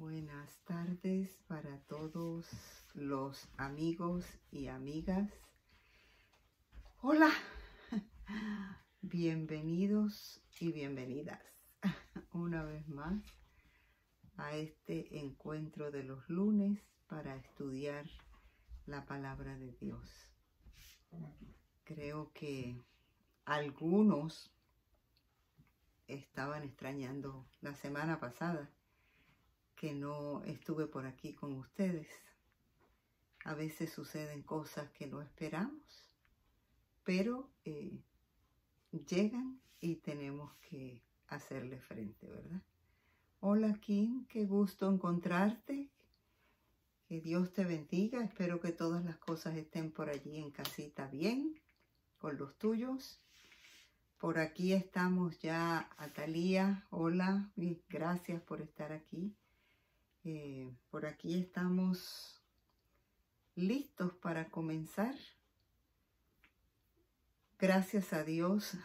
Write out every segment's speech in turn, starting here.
Buenas tardes para todos los amigos y amigas. Hola, bienvenidos y bienvenidas una vez más a este encuentro de los lunes para estudiar la palabra de Dios. Creo que algunos estaban extrañando la semana pasada que no estuve por aquí con ustedes. A veces suceden cosas que no esperamos, pero llegan y tenemos que hacerle frente, ¿verdad? Hola Kim, qué gusto encontrarte. Que Dios te bendiga. Espero que todas las cosas estén por allí en casita bien, con los tuyos. Por aquí estamos ya, Atalía. Hola, y gracias por estar aquí. Por aquí estamos listos para comenzar. Gracias a Dios,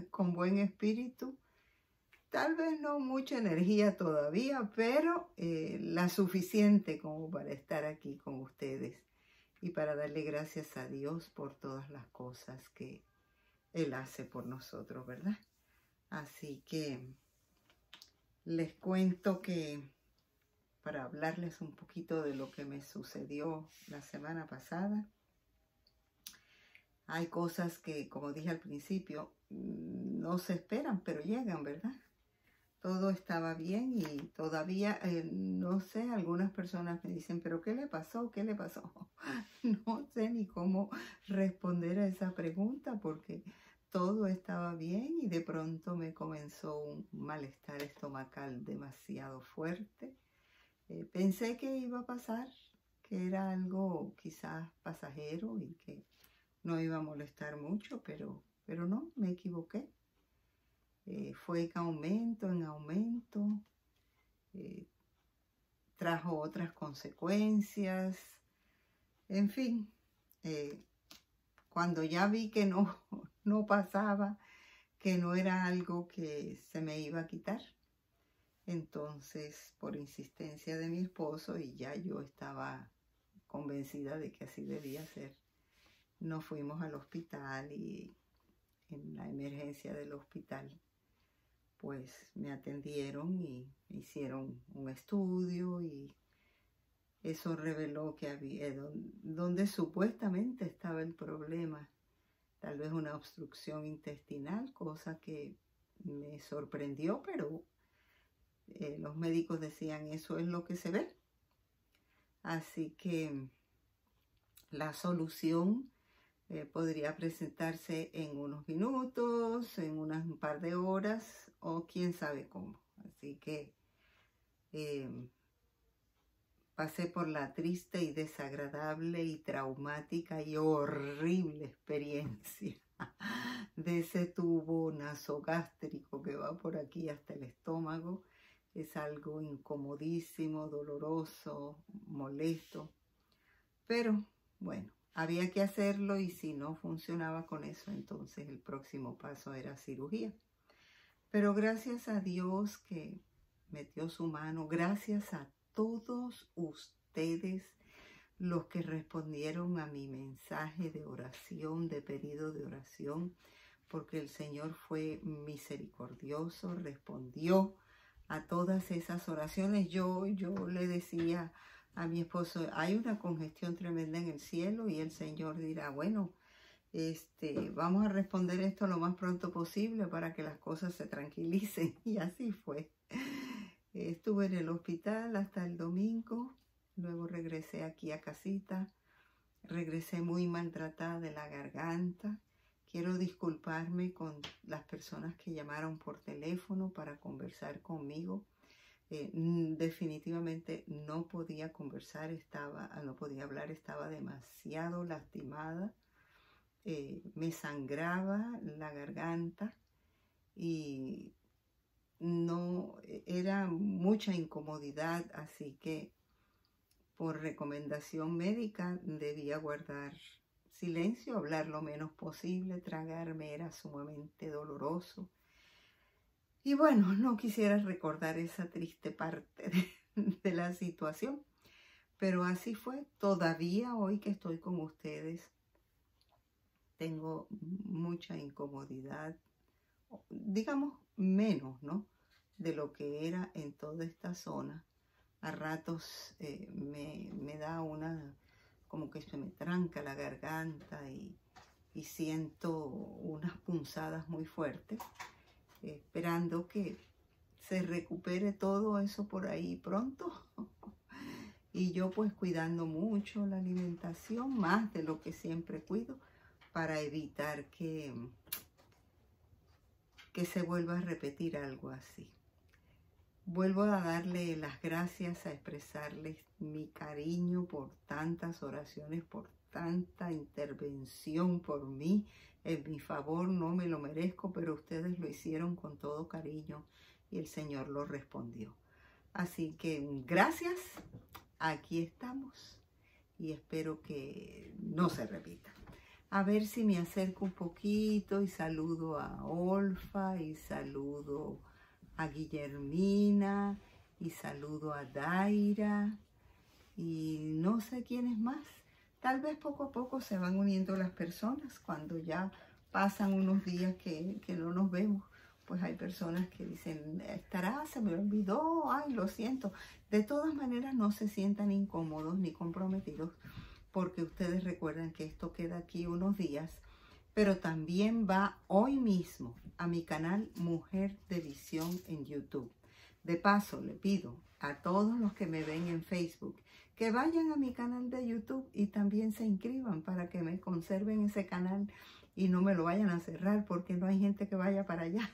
con buen espíritu. Tal vez no mucha energía todavía, pero la suficiente como para estar aquí con ustedes y para darle gracias a Dios por todas las cosas que Él hace por nosotros, ¿verdad? Así que les cuento que para hablarles un poquito de lo que me sucedió la semana pasada. Hay cosas que, como dije al principio, no se esperan, pero llegan, ¿verdad? Todo estaba bien y todavía, no sé, algunas personas me dicen, ¿pero qué le pasó? ¿Qué le pasó? No sé ni cómo responder a esa pregunta porque todo estaba bien y de pronto me comenzó un malestar estomacal demasiado fuerte. Pensé que iba a pasar, que era algo quizás pasajero y que no iba a molestar mucho, pero no, me equivoqué. Fue en aumento, trajo otras consecuencias, en fin, cuando ya vi que no pasaba, que no era algo que se me iba a quitar, entonces por insistencia de mi esposo y ya yo estaba convencida de que así debía ser, nos fuimos al hospital y en la emergencia del hospital pues me atendieron y hicieron un estudio y eso reveló que había donde supuestamente estaba el problema, tal vez una obstrucción intestinal, cosa que me sorprendió, pero los médicos decían eso es lo que se ve. Así que la solución podría presentarse en unos minutos, en un par de horas o quién sabe cómo. Así que pasé por la triste y desagradable y traumática y horrible experiencia de ese tubo nasogástrico que va por aquí hasta el estómago. Es algo incomodísimo, doloroso, molesto, pero bueno, había que hacerlo y si no funcionaba con eso, entonces el próximo paso era cirugía. Pero gracias a Dios que metió su mano, gracias a todos ustedes los que respondieron a mi mensaje de oración, de pedido de oración, porque el Señor fue misericordioso, respondió a todas esas oraciones. Yo le decía a mi esposo, hay una congestión tremenda en el cielo y el Señor dirá, bueno, vamos a responder esto lo más pronto posible para que las cosas se tranquilicen. Y así fue. Estuve en el hospital hasta el domingo, luego regresé aquí a casita, regresé muy maltratada de la garganta. Quiero disculparme con las personas que llamaron por teléfono para conversar conmigo. Definitivamente no podía conversar, no podía hablar, estaba demasiado lastimada. Me sangraba la garganta y no era mucha incomodidad, así que por recomendación médica debía guardar silencio, hablar lo menos posible, tragarme era sumamente doloroso. Y bueno, no quisiera recordar esa triste parte de la situación. Pero así fue. Todavía hoy que estoy con ustedes, tengo mucha incomodidad, digamos menos, ¿no?, de lo que era en toda esta zona. A ratos me da como que se me tranca la garganta y siento unas punzadas muy fuertes, esperando que se recupere todo eso por ahí pronto. Y yo pues cuidando mucho la alimentación, más de lo que siempre cuido, para evitar que se vuelva a repetir algo así. Vuelvo a darle las gracias, a expresarles mi cariño por tantas oraciones, por tanta intervención por mí, en mi favor. No me lo merezco, pero ustedes lo hicieron con todo cariño y el Señor lo respondió. Así que gracias, aquí estamos y espero que no se repita. A ver si me acerco un poquito y saludo a Olfa y saludo a Guillermina y saludo a Daira y no sé quiénes más. Tal vez poco a poco se van uniendo las personas cuando ya pasan unos días que no nos vemos. Pues hay personas que dicen, estará, se me olvidó, ay, lo siento. De todas maneras, no se sientan incómodos ni comprometidos, porque ustedes recuerdan que esto queda aquí unos días, pero también va hoy mismo a mi canal Mujer de Visión en YouTube. De paso, le pido a todos los que me ven en Facebook que vayan a mi canal de YouTube y también se inscriban para que me conserven ese canal y no me lo vayan a cerrar, porque no hay gente que vaya para allá.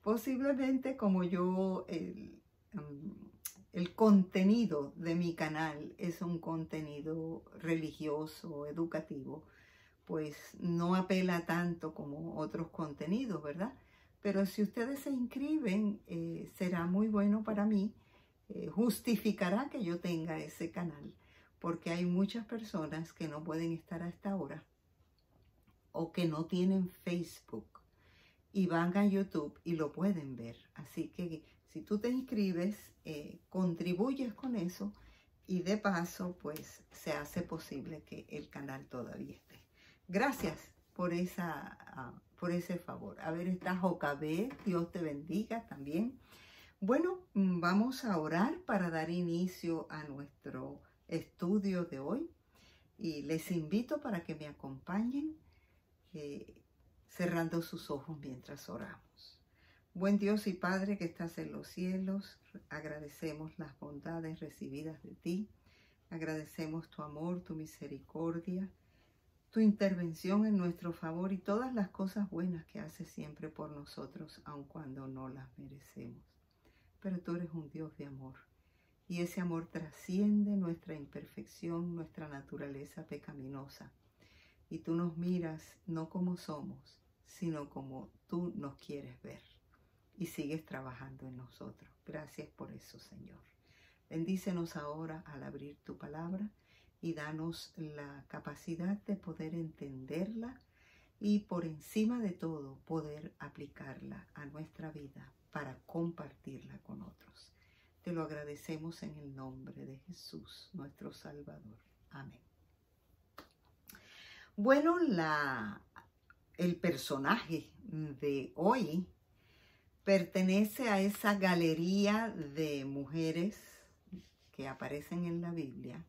Posiblemente como yo, el contenido de mi canal es un contenido religioso, educativo, pues no apela tanto como otros contenidos, ¿verdad? Pero si ustedes se inscriben, será muy bueno para mí, justificará que yo tenga ese canal, porque hay muchas personas que no pueden estar a esta hora o que no tienen Facebook y van a YouTube y lo pueden ver. Así que si tú te inscribes, contribuyes con eso y de paso, pues se hace posible que el canal todavía esté. Gracias por ese favor. A ver, está Jocabé, Dios te bendiga también. Bueno, vamos a orar para dar inicio a nuestro estudio de hoy y les invito para que me acompañen cerrando sus ojos mientras oramos. Buen Dios y Padre que estás en los cielos, agradecemos las bondades recibidas de ti, agradecemos tu amor, tu misericordia, tu intervención en nuestro favor y todas las cosas buenas que haces siempre por nosotros, aun cuando no las merecemos. Pero tú eres un Dios de amor y ese amor trasciende nuestra imperfección, nuestra naturaleza pecaminosa. Y tú nos miras no como somos, sino como tú nos quieres ver. Y sigues trabajando en nosotros. Gracias por eso, Señor. Bendícenos ahora al abrir tu palabra y danos la capacidad de poder entenderla y por encima de todo poder aplicarla a nuestra vida para compartirla con otros. Te lo agradecemos en el nombre de Jesús, nuestro Salvador. Amén. Bueno, el personaje de hoy pertenece a esa galería de mujeres que aparecen en la Biblia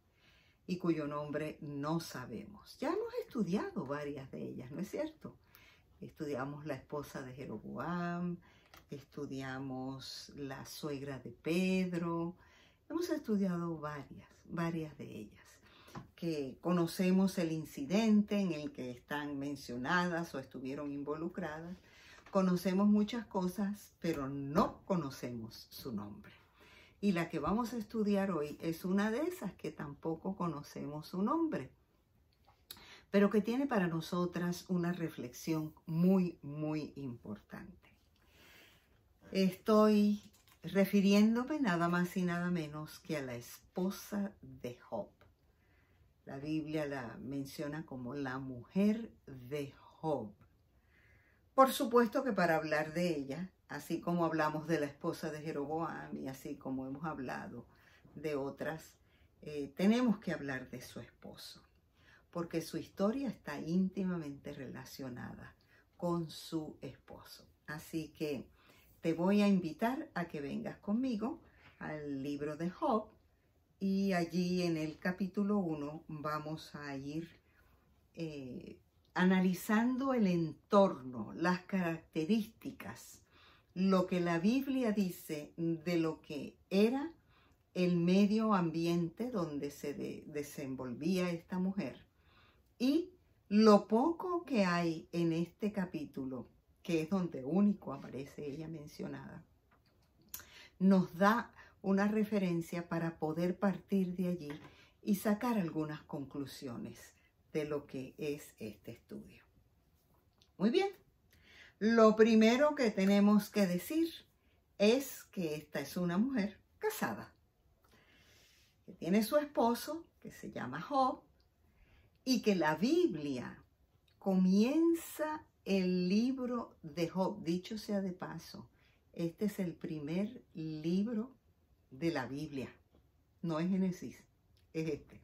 y cuyo nombre no sabemos. Ya hemos estudiado varias de ellas, ¿no es cierto? Estudiamos la esposa de Jeroboam, estudiamos la suegra de Pedro, hemos estudiado varias de ellas, que conocemos el incidente en el que están mencionadas o estuvieron involucradas. Conocemos muchas cosas, pero no conocemos su nombre. Y la que vamos a estudiar hoy es una de esas que tampoco conocemos su nombre, pero que tiene para nosotras una reflexión muy, muy importante. Estoy refiriéndome nada más y nada menos que a la esposa de Job. La Biblia la menciona como la mujer de Job. Por supuesto que para hablar de ella, así como hablamos de la esposa de Jeroboam y así como hemos hablado de otras, tenemos que hablar de su esposo, porque su historia está íntimamente relacionada con su esposo. Así que te voy a invitar a que vengas conmigo al libro de Job, y allí en el capítulo 1 vamos a ir analizando el entorno, las características, lo que la Biblia dice de lo que era el medio ambiente donde se desenvolvía esta mujer, y lo poco que hay en este capítulo, que es donde único aparece ella mencionada, nos da una referencia para poder partir de allí y sacar algunas conclusiones de lo que es este estudio. Muy bien, lo primero que tenemos que decir es que esta es una mujer casada, que tiene su esposo, que se llama Job, y que la Biblia comienza el libro de Job. Dicho sea de paso, este es el primer libro de la Biblia, no es Génesis, es este.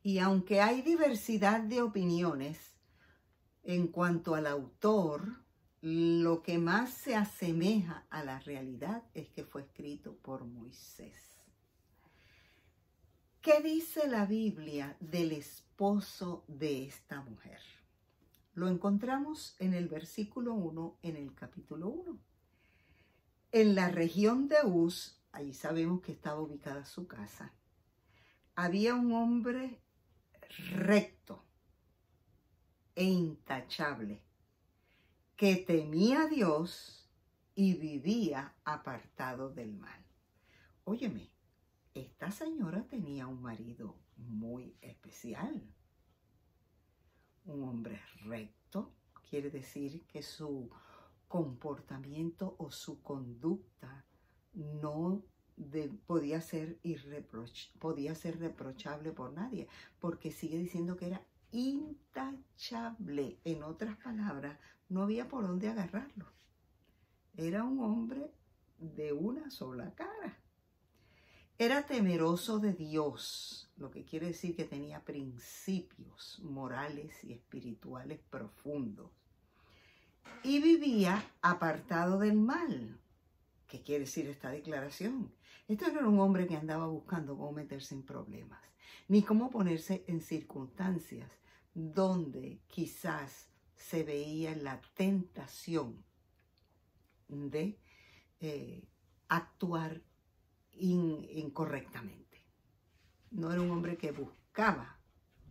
Y aunque hay diversidad de opiniones en cuanto al autor, lo que más se asemeja a la realidad es que fue escrito por Moisés. ¿Qué dice la Biblia del esposo de esta mujer? Lo encontramos en el versículo 1, en el capítulo 1. En la región de Uz, allí sabemos que estaba ubicada su casa, había un hombre recto e intachable, que temía a Dios y vivía apartado del mal. Óyeme, esta señora tenía un marido muy especial. Un hombre recto, quiere decir que su comportamiento o su conducta no podía ser reprochable por nadie, porque sigue diciendo que era intachable. En otras palabras, no había por dónde agarrarlo. Era un hombre de una sola cara. Era temeroso de Dios, lo que quiere decir que tenía principios morales y espirituales profundos. Y vivía apartado del mal. ¿Qué quiere decir esta declaración? Este no era un hombre que andaba buscando cómo meterse en problemas, ni cómo ponerse en circunstancias donde quizás se veía la tentación de actuar incorrectamente. No era un hombre que buscaba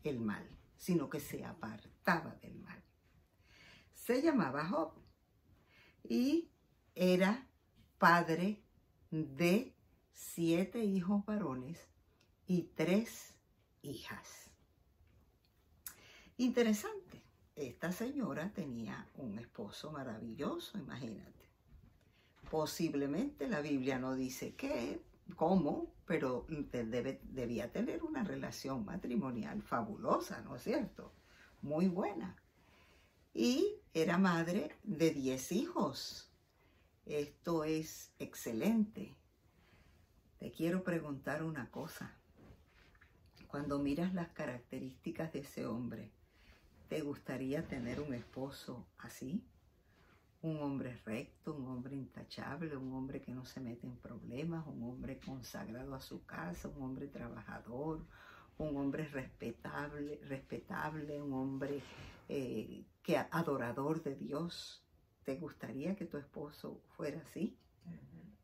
el mal, sino que se apartaba del mal. Se llamaba Job y era padre de 7 hijos varones y 3 hijas. Interesante, esta señora tenía un esposo maravilloso, imagínate. Posiblemente la Biblia no dice cómo, pero debía tener una relación matrimonial fabulosa, ¿no es cierto? Muy buena. Y era madre de 10 hijos. Esto es excelente. Te quiero preguntar una cosa. Cuando miras las características de ese hombre, ¿te gustaría tener un esposo así? Un hombre recto, un hombre intachable, un hombre que no se mete en problemas, un hombre consagrado a su casa, un hombre trabajador, un hombre respetable, un hombre adorador de Dios. ¿Te gustaría que tu esposo fuera así?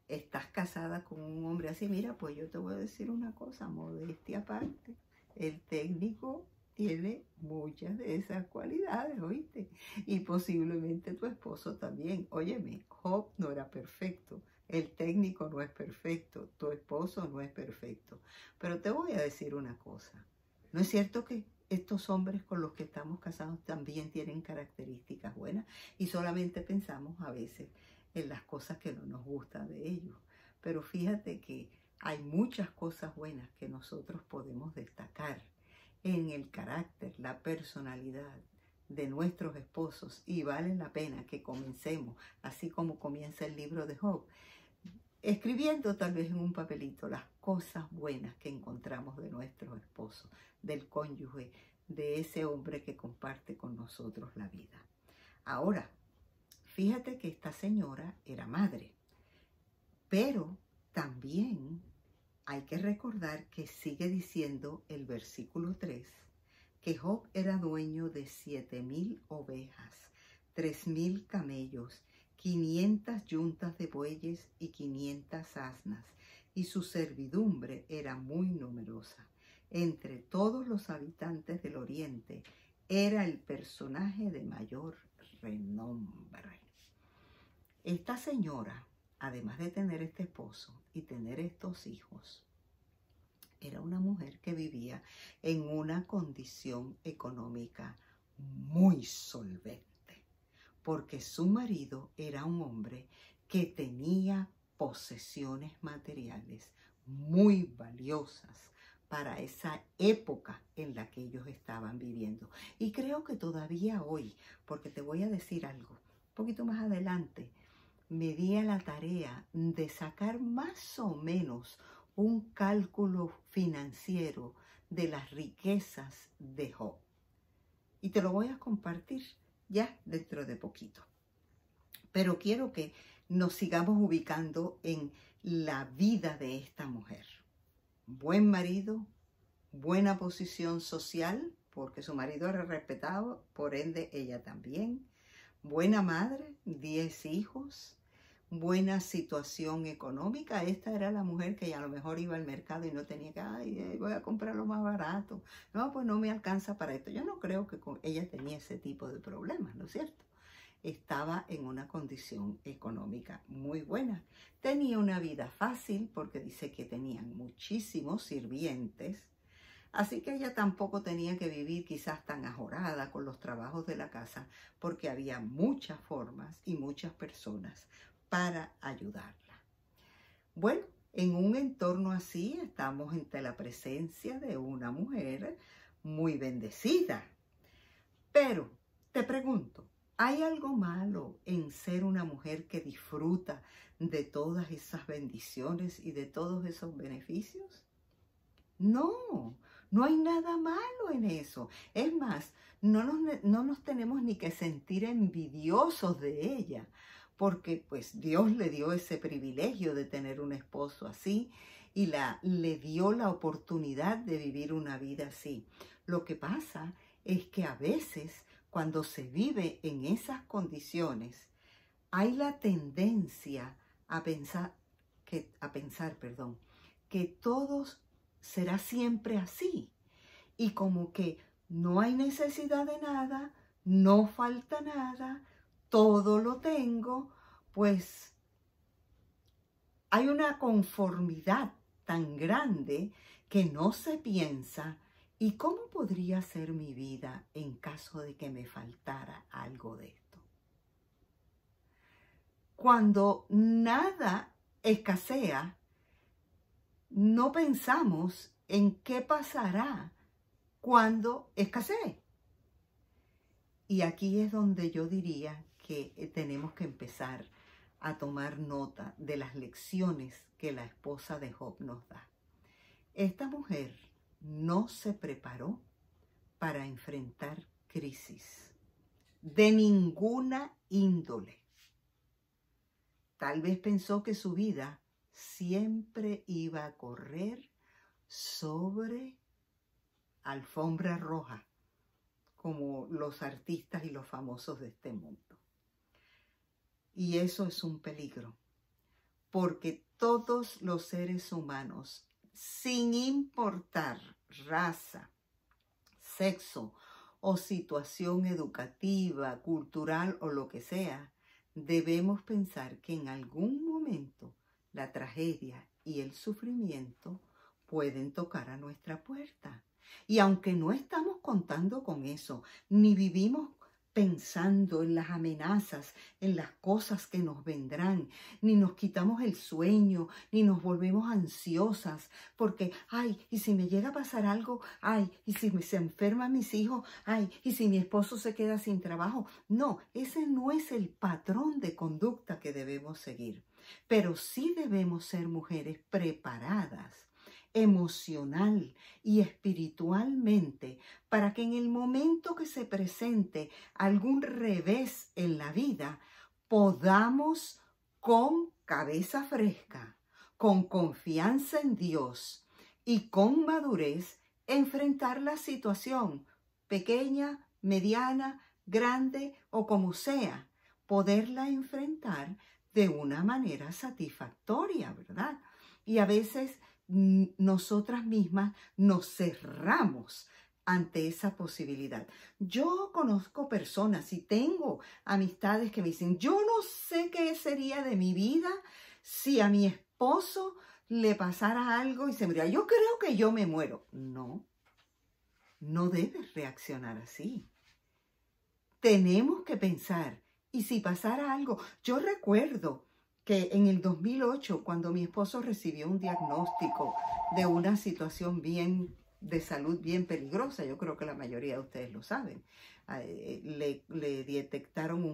¿Estás casada con un hombre así? Mira, pues yo te voy a decir una cosa, modestia aparte. El técnico tiene muchas de esas cualidades, ¿oíste? Y posiblemente tu esposo también. Óyeme, Job no era perfecto. El técnico no es perfecto. Tu esposo no es perfecto. Pero te voy a decir una cosa. ¿No es cierto que estos hombres con los que estamos casados también tienen características buenas? Y solamente pensamos a veces en las cosas que no nos gustan de ellos. Pero fíjate que hay muchas cosas buenas que nosotros podemos destacar en el carácter, la personalidad de nuestros esposos, y vale la pena que comencemos, así como comienza el libro de Job, escribiendo tal vez en un papelito las cosas buenas que encontramos de nuestro esposo, del cónyuge, de ese hombre que comparte con nosotros la vida. Ahora, fíjate que esta señora era madre, pero también hay que recordar que sigue diciendo el versículo 3, que Job era dueño de 7,000 ovejas, 3,000 camellos, 500 yuntas de bueyes y 500 asnas, y su servidumbre era muy numerosa. Entre todos los habitantes del oriente, era el personaje de mayor renombre. Esta señora, además de tener este esposo y tener estos hijos, era una mujer que vivía en una condición económica muy solvente, porque su marido era un hombre que tenía posesiones materiales muy valiosas para esa época en la que ellos estaban viviendo. Y creo que todavía hoy, porque te voy a decir algo, un poquito más adelante, me di a la tarea de sacar más o menos un cálculo financiero de las riquezas de Job. Y te lo voy a compartir ya dentro de poquito. Pero quiero que nos sigamos ubicando en la vida de esta mujer. Buen marido, buena posición social, porque su marido era respetado, por ende ella también. Buena madre, 10 hijos. Buena situación económica. Esta era la mujer que a lo mejor iba al mercado y no tenía que, ay, voy a comprar lo más barato. No, pues no me alcanza para esto. Yo no creo que ella tenía ese tipo de problemas, ¿no es cierto? Estaba en una condición económica muy buena. Tenía una vida fácil porque dice que tenían muchísimos sirvientes. Así que ella tampoco tenía que vivir quizás tan ajorada con los trabajos de la casa porque había muchas formas y muchas personas para ayudarla. Bueno, en un entorno así estamos ante la presencia de una mujer muy bendecida. Pero te pregunto, ¿hay algo malo en ser una mujer que disfruta de todas esas bendiciones y de todos esos beneficios? No, no hay nada malo en eso. Es más, no nos tenemos ni que sentir envidiosos de ella, porque pues Dios le dio ese privilegio de tener un esposo así y le dio la oportunidad de vivir una vida así. Lo que pasa es que a veces cuando se vive en esas condiciones, hay la tendencia a pensar que todos será siempre así. Y como que no hay necesidad de nada, no falta nada, todo lo tengo, pues hay una conformidad tan grande que no se piensa, ¿y cómo podría ser mi vida en caso de que me faltara algo de esto? Cuando nada escasea, no pensamos en qué pasará cuando escasee. Y aquí es donde yo diría que tenemos que empezar a tomar nota de las lecciones que la esposa de Job nos da. Esta mujer no se preparó para enfrentar crisis de ninguna índole. Tal vez pensó que su vida siempre iba a correr sobre alfombra roja, como los artistas y los famosos de este mundo. Y eso es un peligro, porque todos los seres humanos, sin importar raza, sexo o situación educativa, cultural o lo que sea, debemos pensar que en algún momento la tragedia y el sufrimiento pueden tocar a nuestra puerta. Y aunque no estamos contando con eso, ni vivimos pensando en las amenazas, en las cosas que nos vendrán, ni nos quitamos el sueño, ni nos volvemos ansiosas, porque, ay, y si me llega a pasar algo, ay, y si se enferman mis hijos, ay, y si mi esposo se queda sin trabajo. No, ese no es el patrón de conducta que debemos seguir. pero sí debemos ser mujeres preparadas emocional y espiritualmente para que en el momento que se presente algún revés en la vida, podamos con cabeza fresca, con confianza en Dios y con madurez enfrentar la situación, pequeña, mediana, grande o como sea, poderla enfrentar de una manera satisfactoria, ¿verdad? Y a veces nosotras mismas nos cerramos ante esa posibilidad. Yo conozco personas y tengo amistades que me dicen, yo no sé qué sería de mi vida si a mi esposo le pasara algo y se muriera. Yo creo que yo me muero. No, no debes reaccionar así. Tenemos que pensar, y si pasara algo, yo recuerdo que en el 2008, cuando mi esposo recibió un diagnóstico de una situación de salud bien peligrosa, yo creo que la mayoría de ustedes lo saben, le detectaron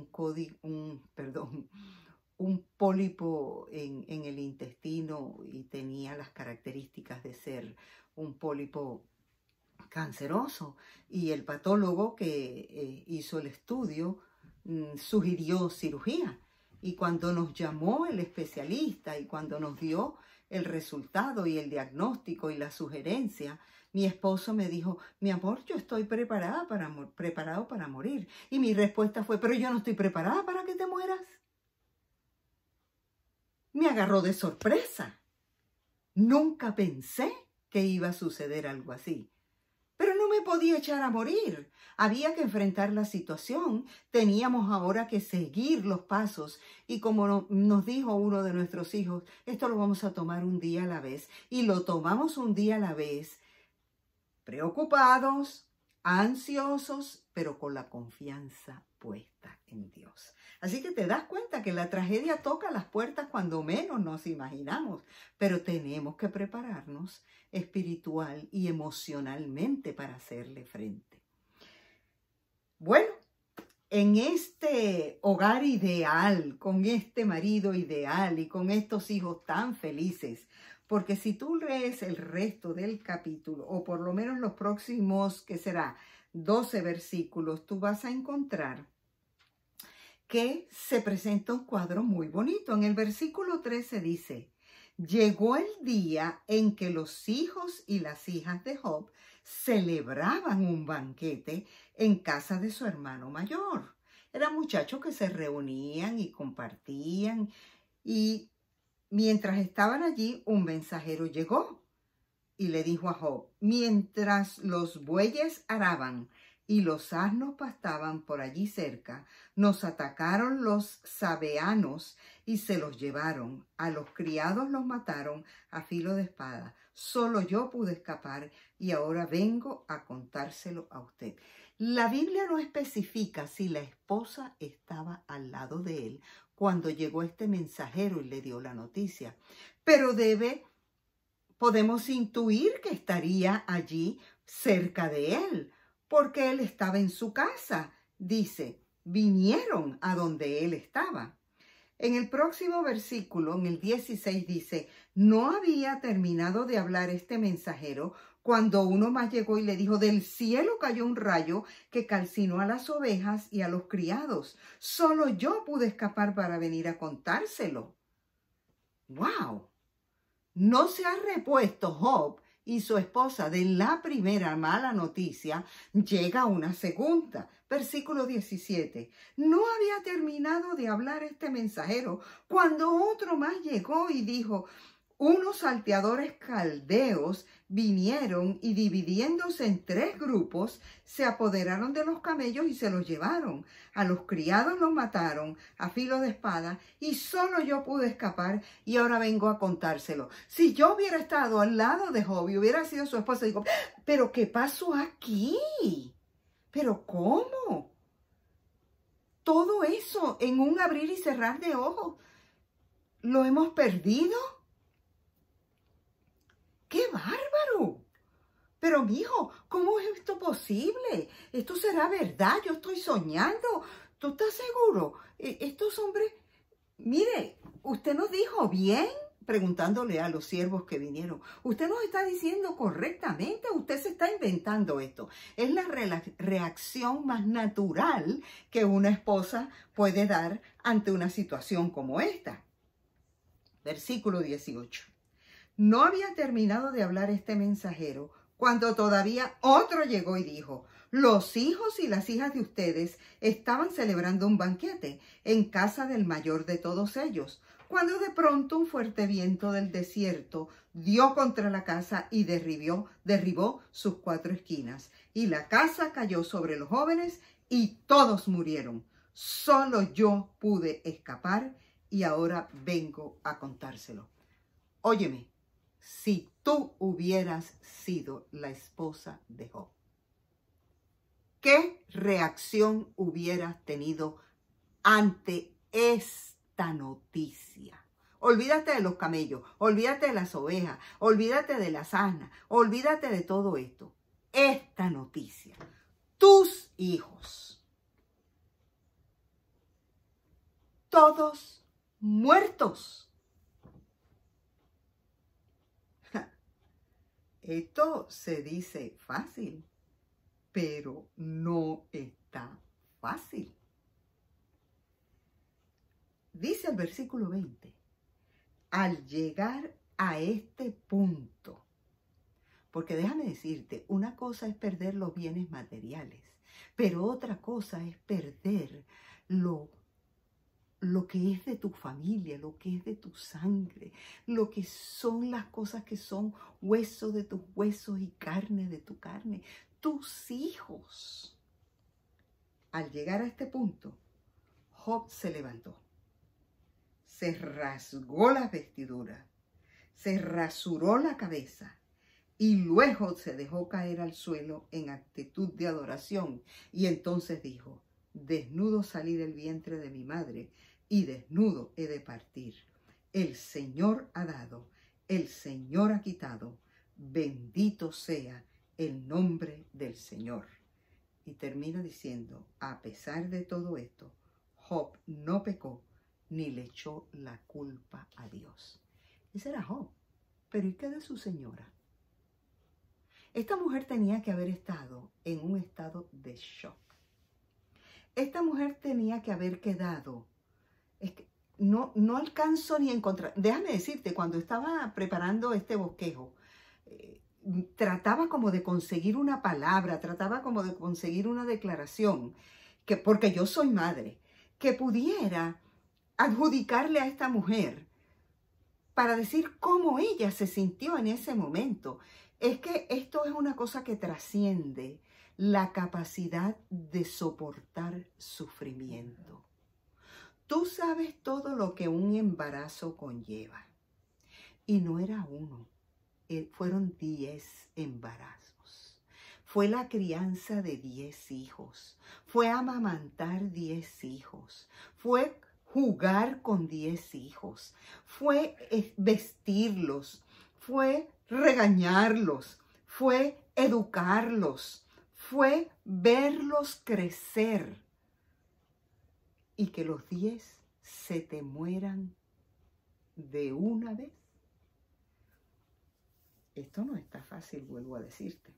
un pólipo en el intestino y tenía las características de ser un pólipo canceroso. Y el patólogo que hizo el estudio sugirió cirugía. Y cuando nos llamó el especialista y cuando nos dio el resultado y el diagnóstico y la sugerencia, mi esposo me dijo, mi amor, yo estoy preparado para morir. Y mi respuesta fue, pero yo no estoy preparada para que te mueras. Me agarró de sorpresa. Nunca pensé que iba a suceder algo así. Pero no me podía echar a morir. Había que enfrentar la situación. Teníamos ahora que seguir los pasos. Y como nos dijo uno de nuestros hijos, esto lo vamos a tomar un día a la vez. Y lo tomamos un día a la vez, preocupados, ansiosos, pero con la confianza puesta en Dios. Así que te das cuenta que la tragedia toca las puertas cuando menos nos imaginamos, pero tenemos que prepararnos espiritual y emocionalmente para hacerle frente. Bueno, en este hogar ideal, con este marido ideal y con estos hijos tan felices, porque si tú lees el resto del capítulo, o por lo menos los próximos, que será 12 versículos, tú vas a encontrar que se presenta un cuadro muy bonito. En el versículo 13 dice, llegó el día en que los hijos y las hijas de Job celebraban un banquete en casa de su hermano mayor. Eran muchachos que se reunían y compartían, y mientras estaban allí, un mensajero llegó y le dijo a Job, mientras los bueyes araban y los asnos pastaban por allí cerca, nos atacaron los sabeanos y se los llevaron. A los criados los mataron a filo de espada. Solo yo pude escapar y ahora vengo a contárselo a usted. La Biblia no especifica si la esposa estaba al lado de él cuando llegó este mensajero y le dio la noticia, pero podemos intuir que estaría allí cerca de él, porque él estaba en su casa. Dice, vinieron a donde él estaba. En el próximo versículo, en el 16, dice, no había terminado de hablar este mensajero cuando uno más llegó y le dijo, del cielo cayó un rayo que calcinó a las ovejas y a los criados. Solo yo pude escapar para venir a contárselo. ¡Wow! No se ha repuesto Job y su esposa de la primera mala noticia, llega una segunda. Versículo 17. No había terminado de hablar este mensajero cuando otro más llegó y dijo, unos salteadores caldeos vinieron y dividiéndose en 3 grupos, se apoderaron de los camellos y se los llevaron. A los criados los mataron a filo de espada y solo yo pude escapar y ahora vengo a contárselo. Si yo hubiera estado al lado de Job y hubiera sido su esposa, digo, ¿pero qué pasó aquí? ¿Pero cómo? Todo eso en un abrir y cerrar de ojos, ¿lo hemos perdido? ¡Qué bárbaro! Pero, mijo, ¿cómo es esto posible? ¿Esto será verdad? Yo estoy soñando. ¿Tú estás seguro? Estos hombres mire, usted nos dijo bien, preguntándole a los siervos que vinieron. Usted nos está diciendo correctamente, usted se está inventando esto. Es la reacción más natural que una esposa puede dar ante una situación como esta. Versículo 18. No había terminado de hablar este mensajero cuando todavía otro llegó y dijo: los hijos y las hijas de ustedes estaban celebrando un banquete en casa del mayor de todos ellos, cuando de pronto un fuerte viento del desierto dio contra la casa y derribó sus 4 esquinas. Y la casa cayó sobre los jóvenes y todos murieron. Solo yo pude escapar y ahora vengo a contárselo. Óyeme, si tú hubieras sido la esposa de Job, ¿qué reacción hubieras tenido ante esta noticia? Olvídate de los camellos, olvídate de las ovejas, olvídate de las asnas, olvídate de todo esto. Esta noticia, tus hijos, todos muertos. Esto se dice fácil, pero no está fácil. Dice el versículo 20, al llegar a este punto, porque déjame decirte, una cosa es perder los bienes materiales, pero otra cosa es perder lo que es de tu familia, lo que es de tu sangre, lo que son las cosas que son hueso de tus huesos y carne de tu carne, tus hijos. Al llegar a este punto, Job se levantó, se rasgó las vestiduras, se rasuró la cabeza y luego se dejó caer al suelo en actitud de adoración. Y entonces dijo: desnudo salí del vientre de mi madre y desnudo he de partir. El Señor ha dado, el Señor ha quitado. Bendito sea el nombre del Señor. Y termina diciendo: a pesar de todo esto, Job no pecó ni le echó la culpa a Dios. Ese era Job. Pero ¿y qué de su señora? Esta mujer tenía que haber estado en un estado de shock. Esta mujer tenía que haber quedado. Es que no alcanzo ni a encontrar. Déjame decirte, cuando estaba preparando este bosquejo, trataba como de conseguir una palabra, trataba como de conseguir una declaración, porque yo soy madre, que pudiera adjudicarle a esta mujer para decir cómo ella se sintió en ese momento. Es que esto es una cosa que trasciende la capacidad de soportar sufrimiento. Tú sabes todo lo que un embarazo conlleva. Y no era uno, fueron 10 embarazos. Fue la crianza de 10 hijos. Fue amamantar 10 hijos. Fue jugar con 10 hijos. Fue vestirlos. Fue regañarlos. Fue educarlos. Fue verlos crecer. Y que los 10 se te mueran de una vez. Esto no está fácil, vuelvo a decirte.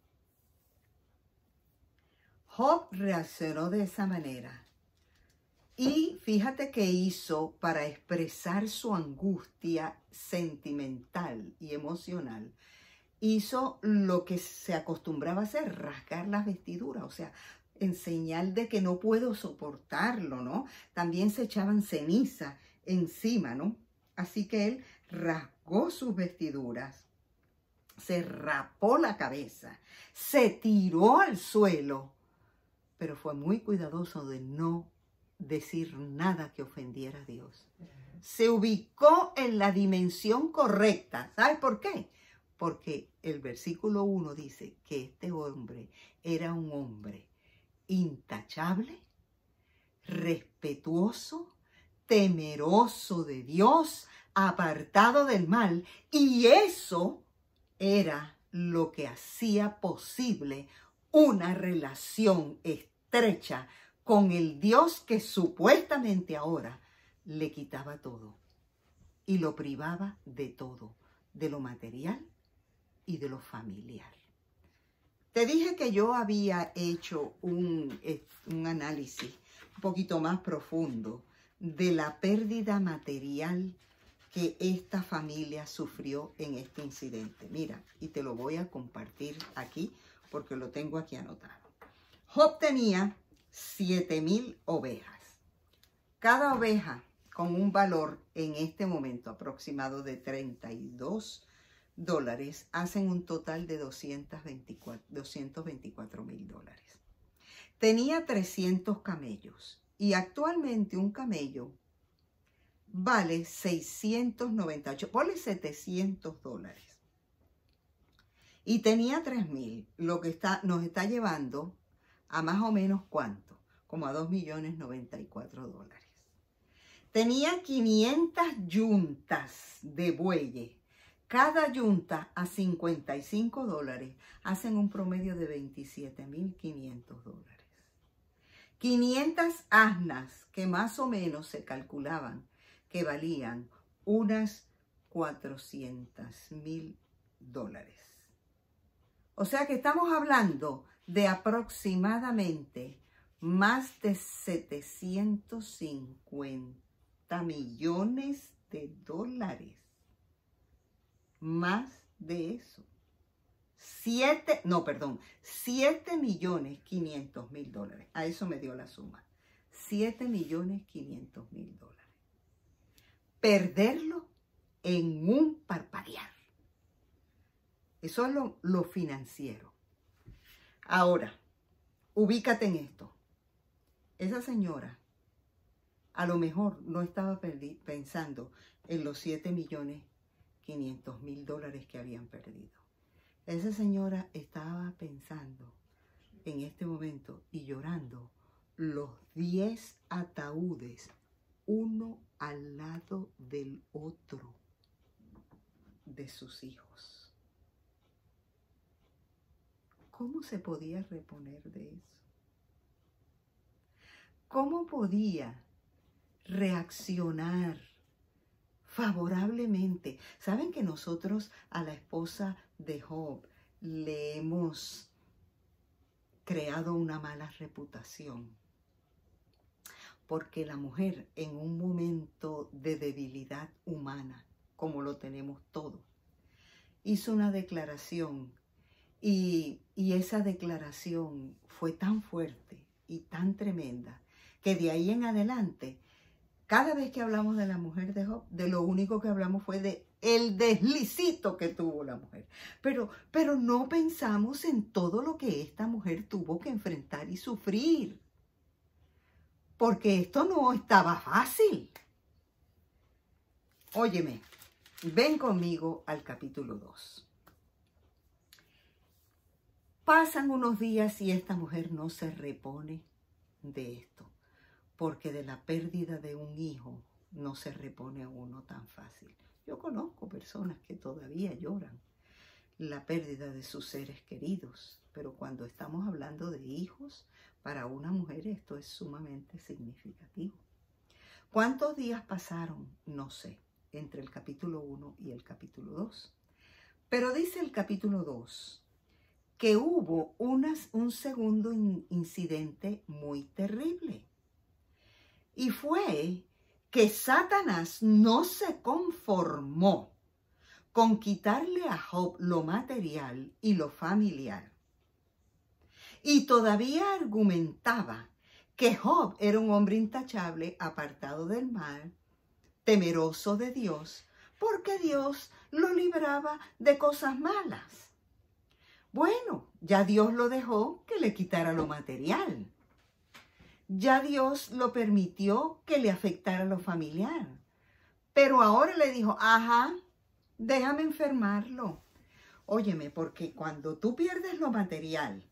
Job reaccionó de esa manera. Y fíjate qué hizo para expresar su angustia sentimental y emocional. Hizo lo que se acostumbraba a hacer, rasgar las vestiduras, o sea, en señal de que no puedo soportarlo, ¿no? También se echaban ceniza encima, ¿no? Así que él rasgó sus vestiduras, se rapó la cabeza, se tiró al suelo, pero fue muy cuidadoso de no decir nada que ofendiera a Dios. Se ubicó en la dimensión correcta. ¿Sabes por qué? Porque el versículo 1 dice que este hombre era un hombre intachable, respetuoso, temeroso de Dios, apartado del mal, y eso era lo que hacía posible una relación estrecha con el Dios que supuestamente ahora le quitaba todo y lo privaba de todo, de lo material y de lo familiar. Te dije que yo había hecho un análisis un poquito más profundo de la pérdida material que esta familia sufrió en este incidente. Mira, y te lo voy a compartir aquí porque lo tengo aquí anotado. Job tenía 7,000 ovejas. Cada oveja con un valor en este momento aproximado de $32, hacen un total de $224,000. Tenía 300 camellos y actualmente un camello vale 698, ponle $700. Y tenía 3,000, lo que nos está llevando a más o menos ¿cuánto? Como a $2,094,000. Tenía 500 yuntas de bueyes. Cada yunta a $55 hacen un promedio de $27,500. 500 asnas que más o menos se calculaban que valían unas $400,000. O sea que estamos hablando de aproximadamente más de $750 millones. Más de eso. 7,500,000. A eso me dio la suma. $7,500,000. Perderlo en un parpadear. Eso es lo financiero. Ahora, ubícate en esto. Esa señora a lo mejor no estaba pensando en los $7,500,000 que habían perdido. Esa señora estaba pensando en este momento y llorando los 10 ataúdes, uno al lado del otro, de sus hijos. ¿Cómo se podía reponer de eso? ¿Cómo podía reaccionar favorablemente? ¿Saben que nosotros a la esposa de Job le hemos creado una mala reputación? Porque la mujer en un momento de debilidad humana, como lo tenemos todos, hizo una declaración y esa declaración fue tan fuerte y tan tremenda que de ahí en adelante, cada vez que hablamos de la mujer de Job, de lo único que hablamos fue de el deslicito que tuvo la mujer. Pero no pensamos en todo lo que esta mujer tuvo que enfrentar y sufrir. Porque esto no estaba fácil. Óyeme, ven conmigo al capítulo 2. Pasan unos días y esta mujer no se repone de esto. Porque de la pérdida de un hijo no se repone a uno tan fácil. Yo conozco personas que todavía lloran la pérdida de sus seres queridos, pero cuando estamos hablando de hijos, para una mujer esto es sumamente significativo. ¿Cuántos días pasaron? No sé, entre el capítulo 1 y el capítulo 2. Pero dice el capítulo 2 que hubo un segundo incidente muy terrible. Y fue que Satanás no se conformó con quitarle a Job lo material y lo familiar. Y todavía argumentaba que Job era un hombre intachable, apartado del mal, temeroso de Dios, porque Dios lo libraba de cosas malas. Bueno, ya Dios lo dejó que le quitara lo material. Ya Dios lo permitió que le afectara lo familiar. Pero ahora le dijo, ajá, déjame enfermarlo. Óyeme, porque cuando tú pierdes lo material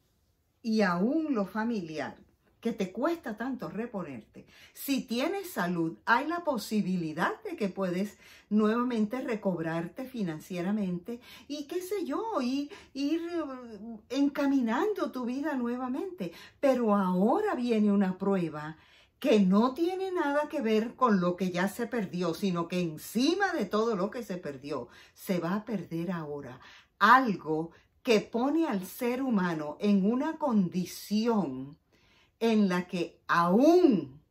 y aún lo familiar, que te cuesta tanto reponerte, si tienes salud, hay la posibilidad de que puedes nuevamente recobrarte financieramente y qué sé yo, ir encaminando tu vida nuevamente. Pero ahora viene una prueba que no tiene nada que ver con lo que ya se perdió, sino que encima de todo lo que se perdió, se va a perder ahora algo que pone al ser humano en una condición en la que aún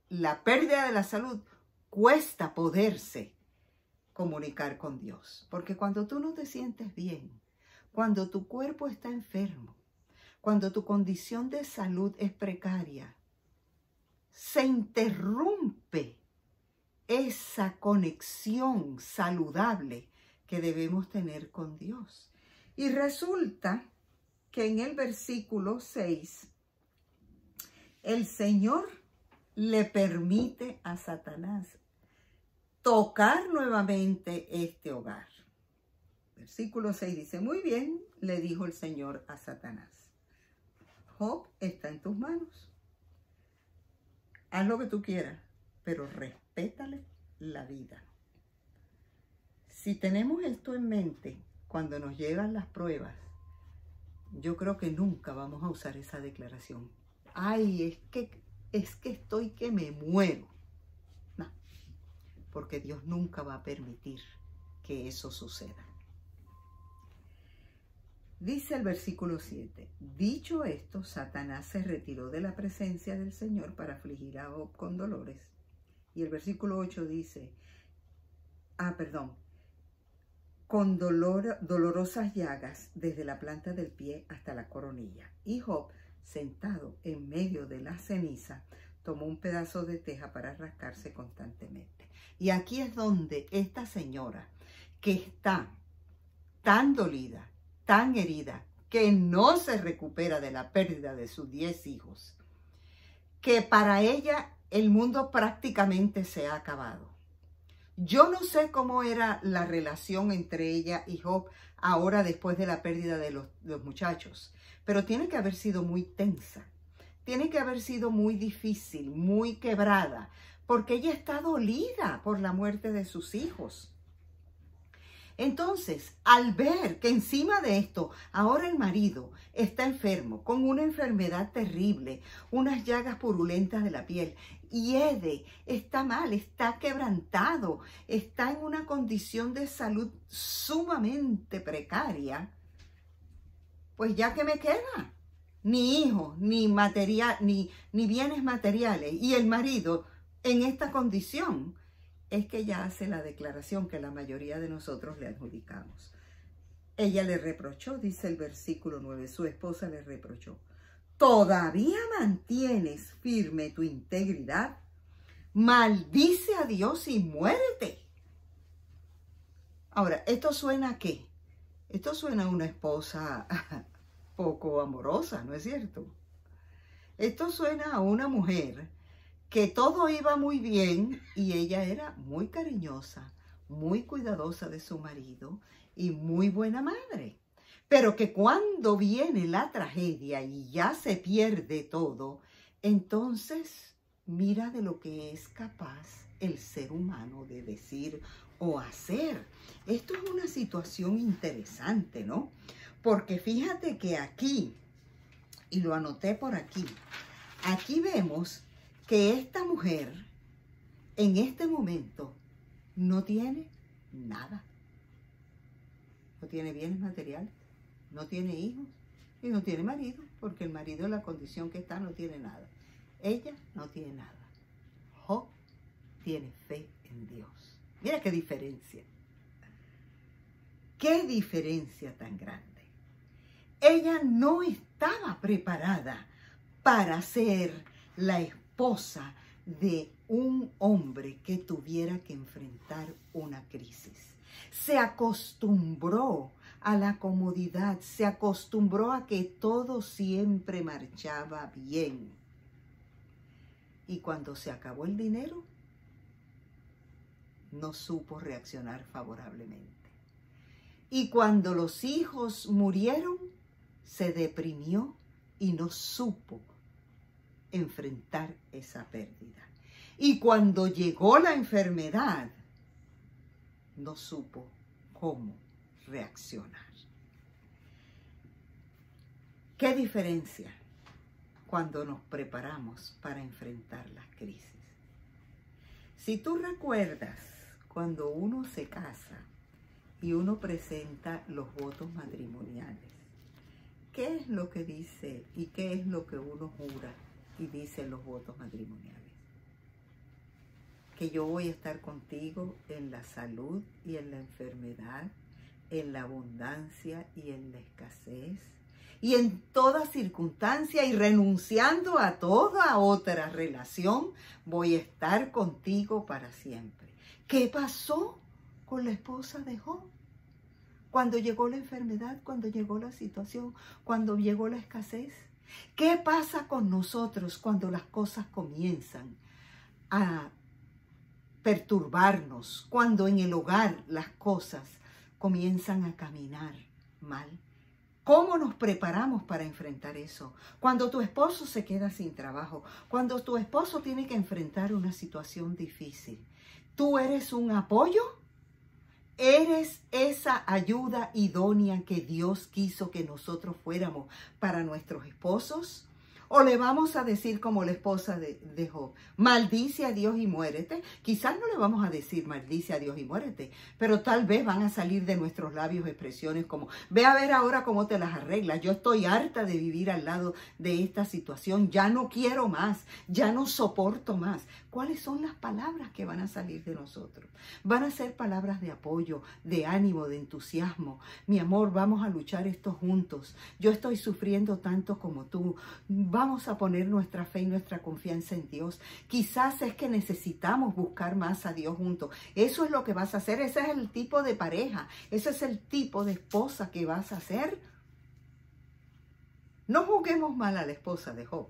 la pérdida de la salud cuesta poderse comunicar con Dios. Porque cuando tú no te sientes bien, cuando tu cuerpo está enfermo, cuando tu condición de salud es precaria, se interrumpe esa conexión saludable que debemos tener con Dios. Y resulta que en el versículo 6, el Señor le permite a Satanás tocar nuevamente este hogar. Versículo 6 dice, muy bien, le dijo el Señor a Satanás, Job está en tus manos. Haz lo que tú quieras, pero respétale la vida. Si tenemos esto en mente, cuando nos llegan las pruebas, yo creo que nunca vamos a usar esa declaración. Ay, es que estoy que me muero. No, porque Dios nunca va a permitir que eso suceda. Dice el versículo 7, dicho esto, Satanás se retiró de la presencia del Señor para afligir a Job con dolores. Y el versículo 8 dice, con dolorosas llagas desde la planta del pie hasta la coronilla. Y Job, sentado en medio de la ceniza, tomó un pedazo de teja para rascarse constantemente. Y aquí es donde esta señora, que está tan dolida, tan herida, que no se recupera de la pérdida de sus 10 hijos, que para ella el mundo prácticamente se ha acabado. Yo no sé cómo era la relación entre ella y Job ahora después de la pérdida de los muchachos, pero tiene que haber sido muy tensa, tiene que haber sido muy difícil, muy quebrada, porque ella está dolida por la muerte de sus hijos. Entonces, al ver que encima de esto, ahora el marido está enfermo, con una enfermedad terrible, unas llagas purulentas de la piel, hiede, está mal, está quebrantado, está en una condición de salud sumamente precaria, pues ya que me queda, ni hijos, ni material, ni bienes materiales, y el marido en esta condición, es que ella hace la declaración que la mayoría de nosotros le adjudicamos. Ella le reprochó, dice el versículo 9, su esposa le reprochó, ¿todavía mantienes firme tu integridad? Maldice a Dios y muérete. Ahora, ¿esto suena a qué? Esto suena a una esposa poco amorosa, ¿no es cierto? Esto suena a una mujer que todo iba muy bien y ella era muy cariñosa, muy cuidadosa de su marido y muy buena madre. Pero que cuando viene la tragedia y ya se pierde todo, entonces mira de lo que es capaz el ser humano de decir o hacer. Esto es una situación interesante, ¿no? Porque fíjate que aquí, y lo anoté por aquí, aquí vemos que esta mujer en este momento no tiene nada. No tiene bienes materiales, no tiene hijos y no tiene marido, porque el marido en la condición que está no tiene nada. Ella no tiene nada. Job tiene fe en Dios. Mira qué diferencia. Qué diferencia tan grande. Ella no estaba preparada para ser la esposa de un hombre que tuviera que enfrentar una crisis. Se acostumbró a la comodidad, se acostumbró a que todo siempre marchaba bien. Y cuando se acabó el dinero, no supo reaccionar favorablemente. Y cuando los hijos murieron, se deprimió y no supo enfrentar esa pérdida. Y cuando llegó la enfermedad, no supo cómo reaccionar. ¿Qué diferencia? cuando nos preparamos para enfrentar las crisis. Si tú recuerdas cuando uno se casa y uno presenta los votos matrimoniales, ¿qué es lo que dice y qué es lo que uno jura y dice en los votos matrimoniales? Que yo voy a estar contigo en la salud y en la enfermedad, en la abundancia y en la escasez, y en toda circunstancia, y renunciando a toda otra relación, voy a estar contigo para siempre. ¿Qué pasó con la esposa de Job? Cuando llegó la enfermedad, cuando llegó la situación, cuando llegó la escasez. ¿Qué pasa con nosotros cuando las cosas comienzan a perturbarnos? Cuando en el hogar las cosas comienzan a caminar mal. ¿Cómo nos preparamos para enfrentar eso? Cuando tu esposo se queda sin trabajo, cuando tu esposo tiene que enfrentar una situación difícil, ¿tú eres un apoyo? ¿Eres esa ayuda idónea que Dios quiso que nosotros fuéramos para nuestros esposos? ¿O le vamos a decir como la esposa de Job, maldice a Dios y muérete? Quizás no le vamos a decir maldice a Dios y muérete, pero tal vez van a salir de nuestros labios expresiones como, ve a ver ahora cómo te las arreglas, yo estoy harta de vivir al lado de esta situación, ya no quiero más, ya no soporto más. ¿Cuáles son las palabras que van a salir de nosotros? Van a ser palabras de apoyo, de ánimo, de entusiasmo. Mi amor, vamos a luchar esto juntos. Yo estoy sufriendo tanto como tú. Vamos a poner nuestra fe y nuestra confianza en Dios. Quizás es que necesitamos buscar más a Dios juntos. Eso es lo que vas a hacer. Ese es el tipo de pareja. Ese es el tipo de esposa que vas a ser. No juzguemos mal a la esposa de Job.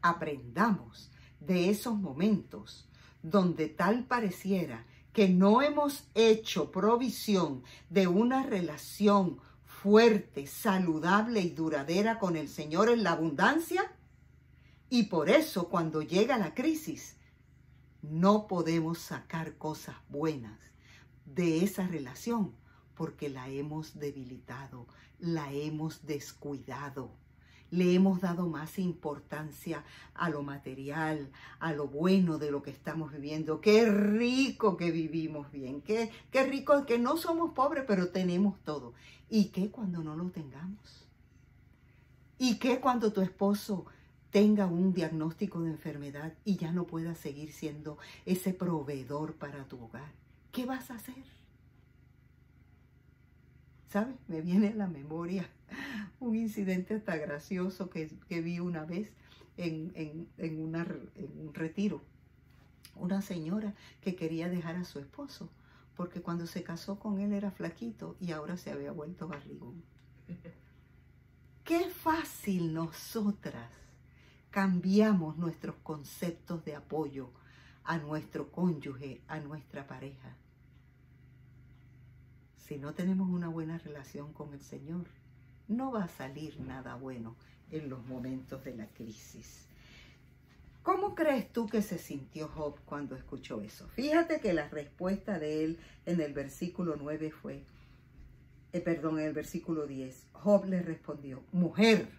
Aprendamos de esos momentos donde tal pareciera que no hemos hecho provisión de una relación fuerte, saludable y duradera con el Señor en la abundancia, y por eso cuando llega la crisis no podemos sacar cosas buenas de esa relación porque la hemos debilitado, la hemos descuidado. Le hemos dado más importancia a lo material, a lo bueno de lo que estamos viviendo. Qué rico que vivimos bien, qué rico que no somos pobres, pero tenemos todo. ¿Y qué cuando no lo tengamos? ¿Y qué cuando tu esposo tenga un diagnóstico de enfermedad y ya no pueda seguir siendo ese proveedor para tu hogar? ¿Qué vas a hacer? ¿Sabes? Me viene a la memoria un incidente hasta gracioso que vi una vez en un retiro. Una señora que quería dejar a su esposo porque cuando se casó con él era flaquito y ahora se había vuelto barrigón. Qué fácil nosotras cambiamos nuestros conceptos de apoyo a nuestro cónyuge, a nuestra pareja. Si no tenemos una buena relación con el Señor, no va a salir nada bueno en los momentos de la crisis. ¿Cómo crees tú que se sintió Job cuando escuchó eso? Fíjate que la respuesta de él en el versículo 9 fue, en el versículo 10, Job le respondió, mujer,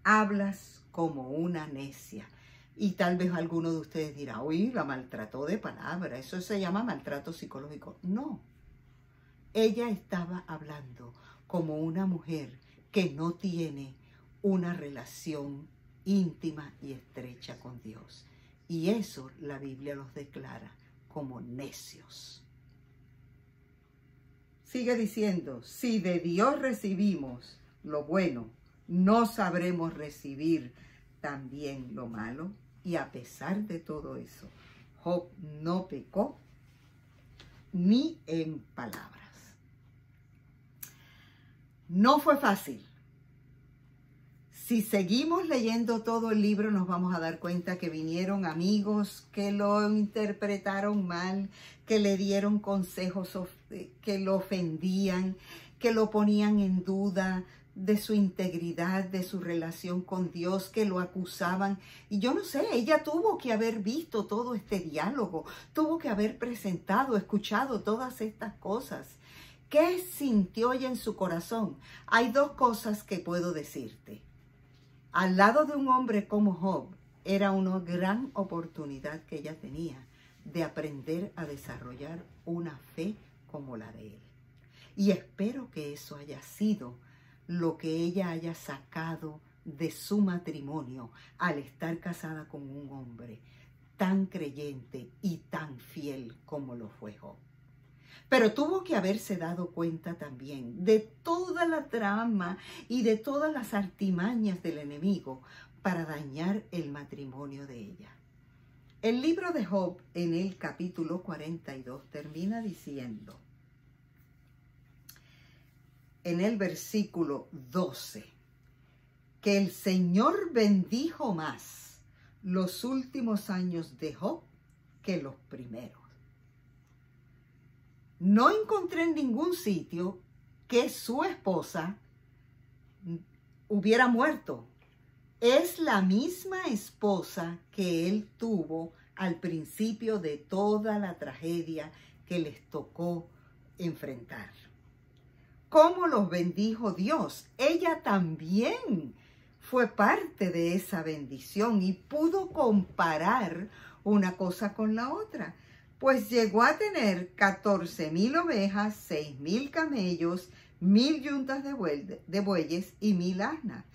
hablas como una necia. Y tal vez alguno de ustedes dirá, uy, la maltrató de palabra, eso se llama maltrato psicológico. No. Ella estaba hablando como una mujer que no tiene una relación íntima y estrecha con Dios. Y eso la Biblia los declara como necios. Sigue diciendo, si de Dios recibimos lo bueno, ¿no sabremos recibir también lo malo? Y a pesar de todo eso, Job no pecó ni en palabras. No fue fácil. Si seguimos leyendo todo el libro nos vamos a dar cuenta que vinieron amigos que lo interpretaron mal, que le dieron consejos que lo ofendían, que lo ponían en duda de su integridad, de su relación con Dios, que lo acusaban. Y yo no sé, ella tuvo que haber visto todo este diálogo, tuvo que haber presentado, escuchado todas estas cosas. ¿Qué sintió ella en su corazón? Hay dos cosas que puedo decirte. al lado de un hombre como Job, era una gran oportunidad que ella tenía de aprender a desarrollar una fe como la de él. Y espero que eso haya sido lo que ella haya sacado de su matrimonio al estar casada con un hombre tan creyente y tan fiel como lo fue Job. Pero tuvo que haberse dado cuenta también de toda la trama y de todas las artimañas del enemigo para dañar el matrimonio de ella. El libro de Job, en el capítulo 42, termina diciendo, en el versículo 12, que el Señor bendijo más los últimos años de Job que los primeros. No encontré en ningún sitio que su esposa hubiera muerto. Es la misma esposa que él tuvo al principio de toda la tragedia que les tocó enfrentar. ¿Cómo los bendijo Dios? Ella también fue parte de esa bendición y pudo comparar una cosa con la otra. Pues llegó a tener 14,000 ovejas, 6,000 camellos, 1,000 yuntas de bueyes y 1,000 asnas.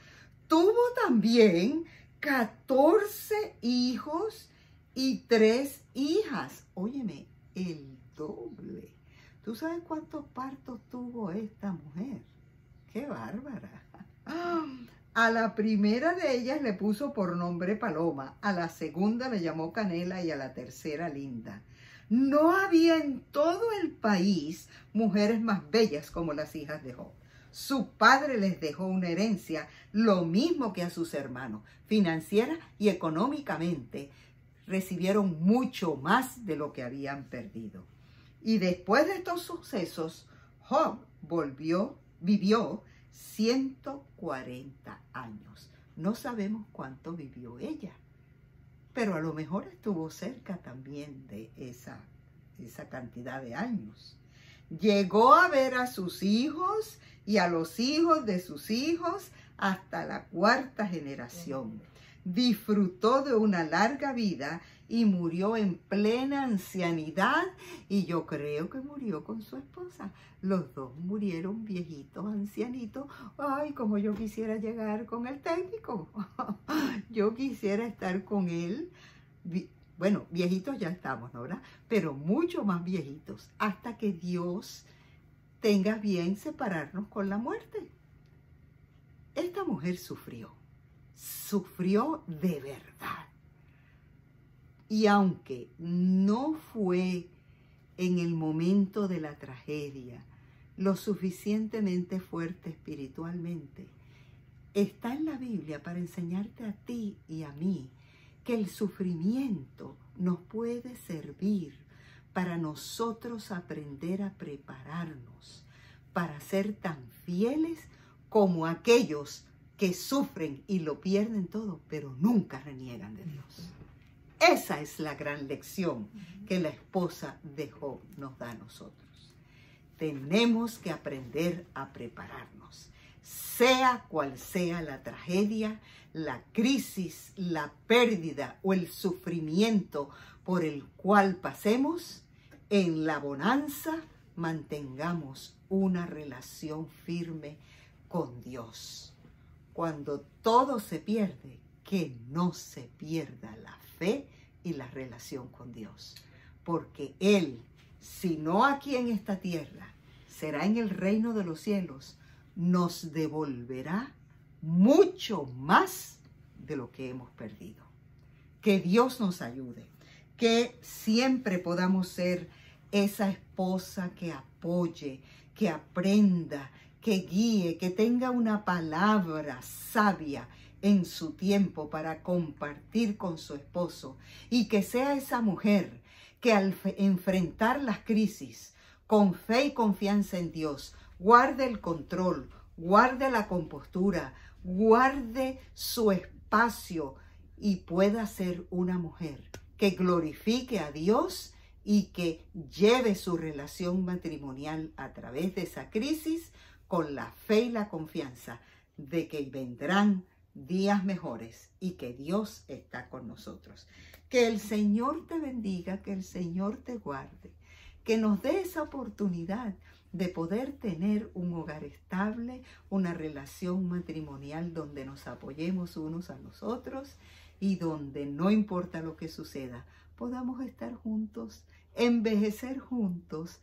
Tuvo también 14 hijos y 3 hijas. Óyeme, el doble. ¿Tú sabes cuántos partos tuvo esta mujer? ¡Qué bárbara! A la primera de ellas le puso por nombre Paloma, a la segunda le llamó Canela y a la tercera Linda. No había en todo el país mujeres más bellas como las hijas de Job. Su padre les dejó una herencia, lo mismo que a sus hermanos. Financiera y económicamente recibieron mucho más de lo que habían perdido. Y después de estos sucesos, Job vivió 140 años. No sabemos cuánto vivió ella, pero a lo mejor estuvo cerca también de esa cantidad de años. Llegó a ver a sus hijos y a los hijos de sus hijos hasta la 4ª generación. Disfrutó de una larga vida y murió en plena ancianidad, y yo creo que murió con su esposa. Los dos murieron viejitos, ancianitos. Ay, como yo quisiera llegar con el técnico. Yo quisiera estar con él. Bueno, viejitos ya estamos, ¿no? ¿Verdad? Pero mucho más viejitos, hasta que Dios tenga bien separarnos con la muerte. Esta mujer sufrió de verdad. Y aunque no fue en el momento de la tragedia lo suficientemente fuerte espiritualmente, está en la Biblia para enseñarte a ti y a mí que el sufrimiento nos puede servir para nosotros aprender a prepararnos para ser tan fieles como aquellos que sufren y lo pierden todo, pero nunca reniegan de Dios. Esa es la gran lección que la esposa de Job nos da a nosotros. Tenemos que aprender a prepararnos, sea cual sea la tragedia, la crisis, la pérdida o el sufrimiento por el cual pasemos. En la bonanza mantengamos una relación firme con Dios. Cuando todo se pierde, que no se pierda la fe y la relación con Dios, porque Él, si no aquí en esta tierra, será en el reino de los cielos, nos devolverá mucho más de lo que hemos perdido. Que Dios nos ayude, que siempre podamos ser esa esposa que apoye, que aprenda, que guíe, que tenga una palabra sabia en su tiempo para compartir con su esposo, y que sea esa mujer que al enfrentar las crisis con fe y confianza en Dios, guarde el control, guarde la compostura, guarde su espacio y pueda ser una mujer que glorifique a Dios y que lleve su relación matrimonial a través de esa crisis con la fe y la confianza de que vendrán días mejores y que Dios está con nosotros. Que el Señor te bendiga, que el Señor te guarde, que nos dé esa oportunidad de poder tener un hogar estable, una relación matrimonial donde nos apoyemos unos a los otros y donde no importa lo que suceda, podamos estar juntos, envejecer juntos,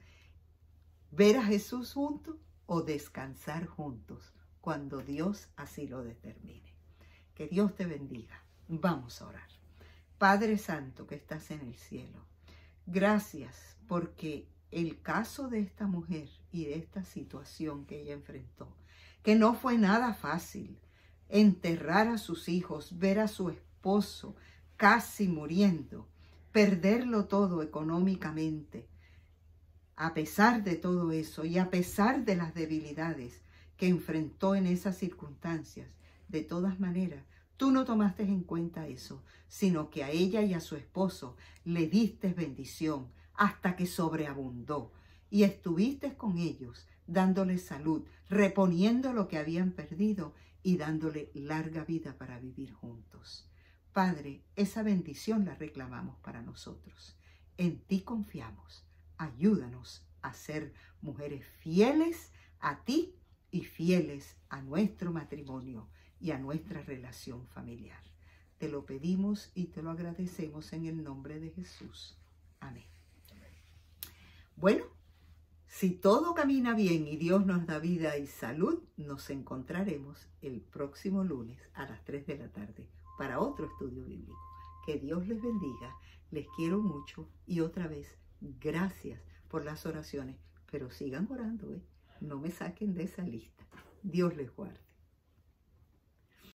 ver a Jesús juntos o descansar juntos cuando Dios así lo determine. Que Dios te bendiga. Vamos a orar. Padre Santo que estás en el cielo, gracias porque el caso de esta mujer y de esta situación que ella enfrentó, que no fue nada fácil, enterrar a sus hijos, ver a su esposo casi muriendo, perderlo todo económicamente. A pesar de todo eso y a pesar de las debilidades que enfrentó en esas circunstancias, de todas maneras, tú no tomaste en cuenta eso, sino que a ella y a su esposo le diste bendición hasta que sobreabundó y estuviste con ellos, dándoles salud, reponiendo lo que habían perdido y dándole larga vida para vivir juntos. Padre, esa bendición la reclamamos para nosotros. En ti confiamos. Ayúdanos a ser mujeres fieles a ti y fieles a nuestro matrimonio y a nuestra relación familiar. Te lo pedimos y te lo agradecemos en el nombre de Jesús. Amén. Bueno, si todo camina bien y Dios nos da vida y salud, nos encontraremos el próximo lunes a las 3 de la tarde para otro estudio bíblico. Que Dios les bendiga, les quiero mucho y otra vez, gracias por las oraciones, pero sigan orando, no me saquen de esa lista. Dios les guarde.